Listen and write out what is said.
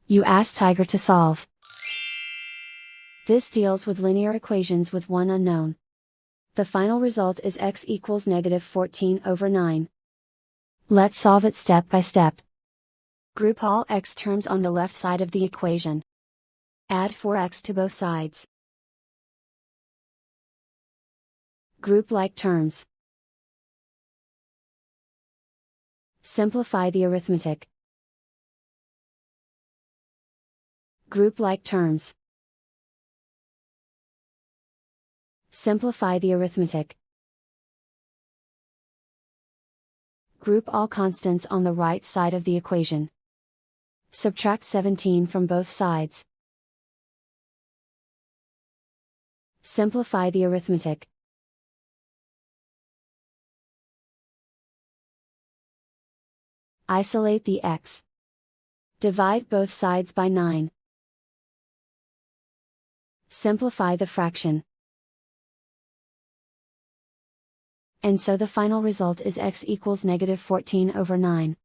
You ask Tiger to solve. This deals with linear equations with one unknown. The final result is x equals -14/9. Let's solve it step by step. Group all x terms on the left side of the equation. Add 4x to both sides. Group like terms. Simplify the arithmetic. Group like terms. Simplify the arithmetic. Group all constants on the right side of the equation. Subtract 17 from both sides. Simplify the arithmetic. Isolate the x. Divide both sides by 9. Simplify the fraction. And so the final result is x equals -14/9.